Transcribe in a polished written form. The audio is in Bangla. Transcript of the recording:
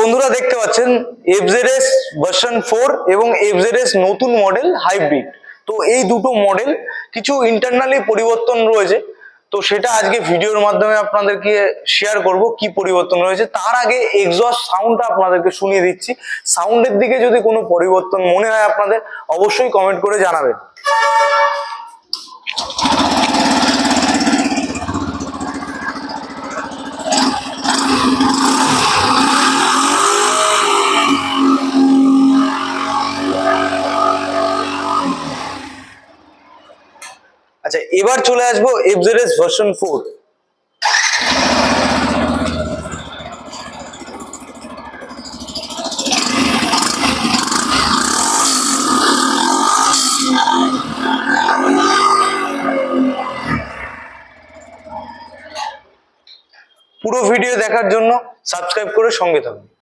বন্ধুরা দেখতে পাচ্ছেন FZS ভার্সন 4 এবং FZS নতুন মডেল হাইব্রিড। তো এই দুটো মডেল কিছু ইন্টারনালি পরিবর্তন রয়েছে, তো সেটা আজকে ভিডিওর মাধ্যমে আপনাদেরকে শেয়ার করব কি পরিবর্তন রয়েছে। তার আগে এক্সস্ট সাউন্ডটা আপনাদেরকে শুনিয়ে দিচ্ছি। সাউন্ডের দিকে যদি কোনো পরিবর্তন মনে হয় আপনাদের, অবশ্যই কমেন্ট করে জানাবেন। আচ্ছা, এবার চলে আসবো FZS ভার্সন 4। পুরো ভিডিও দেখার জন্য সাবস্ক্রাইব করে সঙ্গে থাকুন।